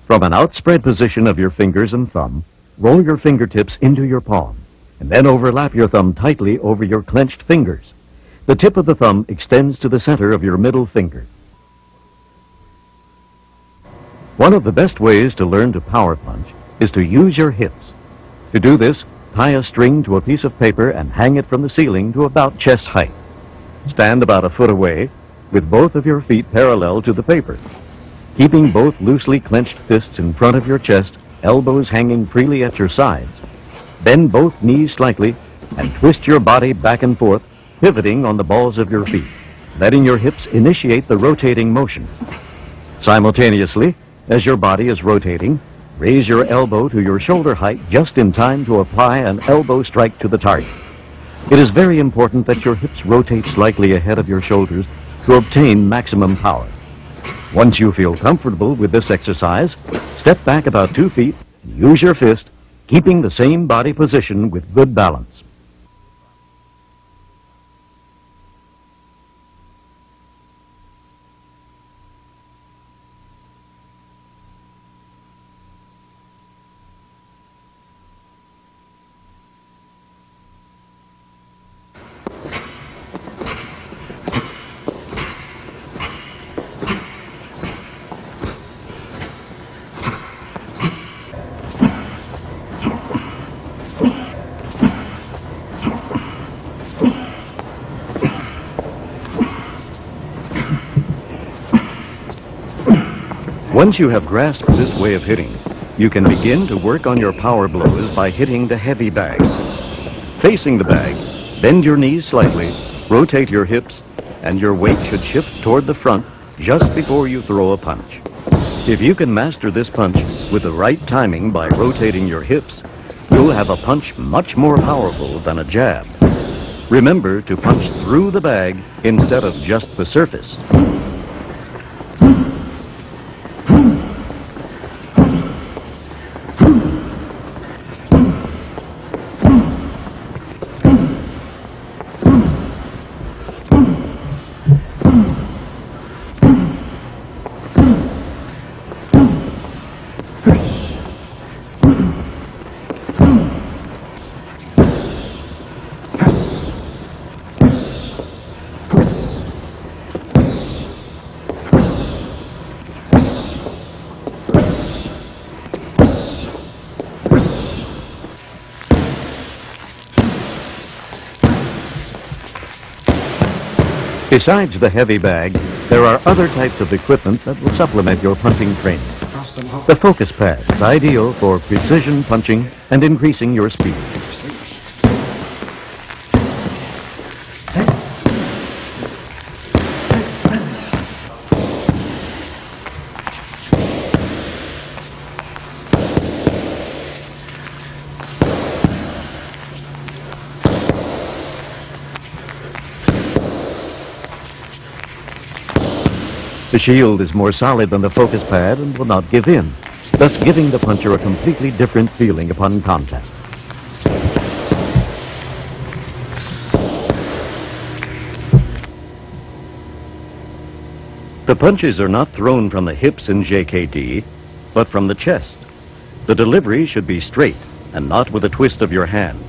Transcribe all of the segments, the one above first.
From an outspread position of your fingers and thumb, roll your fingertips into your palm, and then overlap your thumb tightly over your clenched fingers. The tip of the thumb extends to the center of your middle finger. One of the best ways to learn to power punch is to use your hips. To do this, tie a string to a piece of paper and hang it from the ceiling to about chest height. Stand about a foot away with both of your feet parallel to the paper. Keeping both loosely clenched fists in front of your chest, elbows hanging freely at your sides. Bend both knees slightly and twist your body back and forth, pivoting on the balls of your feet, letting your hips initiate the rotating motion. Simultaneously, as your body is rotating, raise your elbow to your shoulder height just in time to apply an elbow strike to the target. It is very important that your hips rotate slightly ahead of your shoulders to obtain maximum power. Once you feel comfortable with this exercise, step back about 2 feet, use your fist, keeping the same body position with good balance. Once you have grasped this way of hitting, you can begin to work on your power blows by hitting the heavy bag. Facing the bag, bend your knees slightly, rotate your hips, and your weight should shift toward the front just before you throw a punch. If you can master this punch with the right timing by rotating your hips, you'll have a punch much more powerful than a jab. Remember to punch through the bag instead of just the surface. Besides the heavy bag, there are other types of equipment that will supplement your punching training. The focus pad is ideal for precision punching and increasing your speed. The shield is more solid than the focus pad and will not give in, thus giving the puncher a completely different feeling upon contact. The punches are not thrown from the hips in JKD, but from the chest. The delivery should be straight and not with a twist of your hand.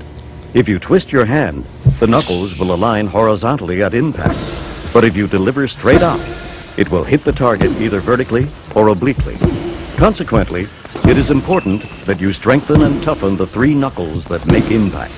If you twist your hand, the knuckles will align horizontally at impact, but if you deliver straight out, it will hit the target either vertically or obliquely. Consequently, it is important that you strengthen and toughen the 3 knuckles that make impact.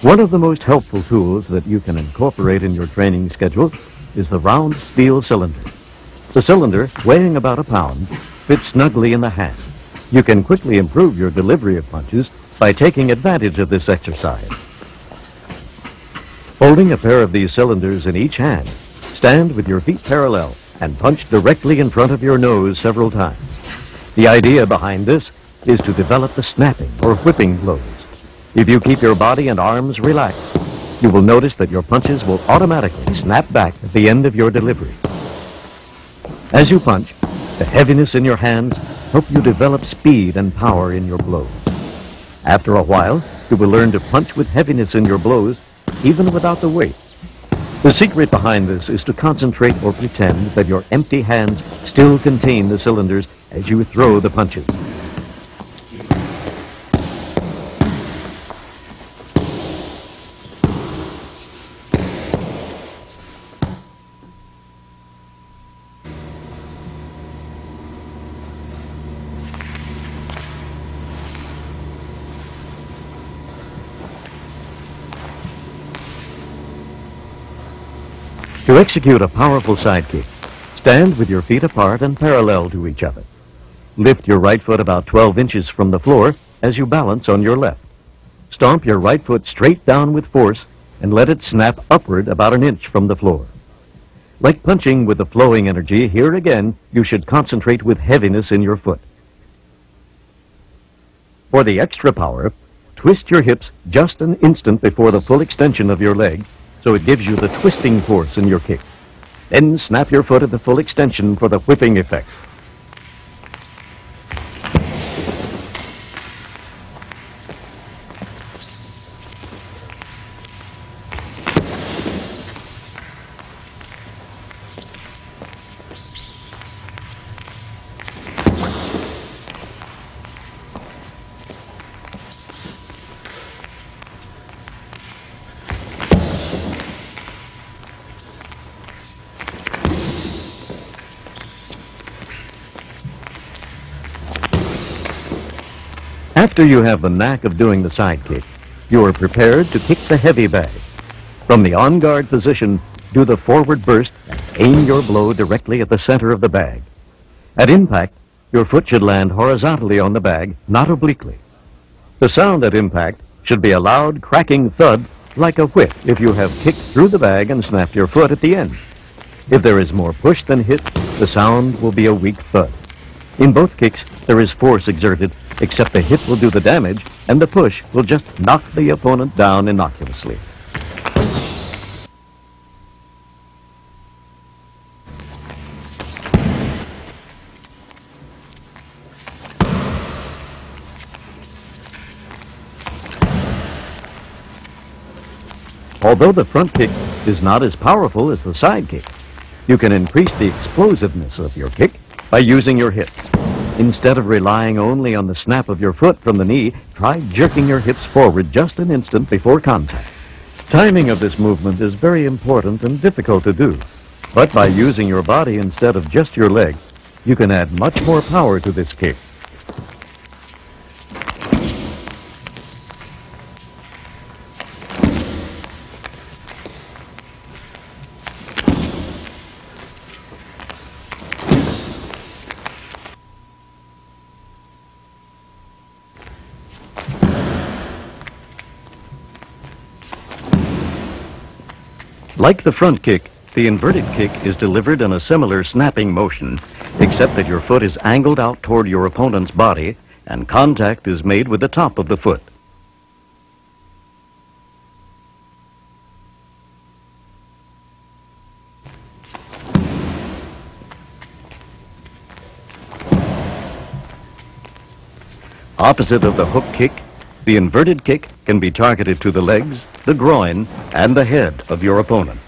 One of the most helpful tools that you can incorporate in your training schedule is the round steel cylinder. The cylinder, weighing about a pound, fits snugly in the hand. You can quickly improve your delivery of punches by taking advantage of this exercise. Holding a pair of these cylinders in each hand, stand with your feet parallel and punch directly in front of your nose several times. The idea behind this is to develop the snapping or whipping blows. If you keep your body and arms relaxed, You will notice that your punches will automatically snap back at the end of your delivery. As you punch, the heaviness in your hands help you develop speed and power in your blows. After a while, you will learn to punch with heaviness in your blows, even without the weight. The secret behind this is to concentrate or pretend that your empty hands still contain the cylinders as you throw the punches. To execute a powerful side kick, stand with your feet apart and parallel to each other. Lift your right foot about 12 inches from the floor as you balance on your left. Stomp your right foot straight down with force and let it snap upward about an inch from the floor. Like punching with the flowing energy, here again you should concentrate with heaviness in your foot. For the extra power, twist your hips just an instant before the full extension of your leg, so it gives you the twisting force in your kick. Then snap your foot at the full extension for the whipping effect. After you have the knack of doing the side kick, you are prepared to kick the heavy bag. From the on-guard position, do the forward burst and aim your blow directly at the center of the bag. At impact, your foot should land horizontally on the bag, not obliquely. The sound at impact should be a loud, cracking thud like a whip if you have kicked through the bag and snapped your foot at the end. If there is more push than hit, the sound will be a weak thud. In both kicks, there is force exerted, except the hit will do the damage, and the push will just knock the opponent down innocuously. Although the front kick is not as powerful as the side kick, you can increase the explosiveness of your kick by using your hips. Instead of relying only on the snap of your foot from the knee, try jerking your hips forward just an instant before contact. Timing of this movement is very important and difficult to do, but by using your body instead of just your leg, you can add much more power to this kick. Like the front kick, the inverted kick is delivered in a similar snapping motion, except that your foot is angled out toward your opponent's body and contact is made with the top of the foot. Opposite of the hook kick, the inverted kick can be targeted to the legs, the groin, and the head of your opponent.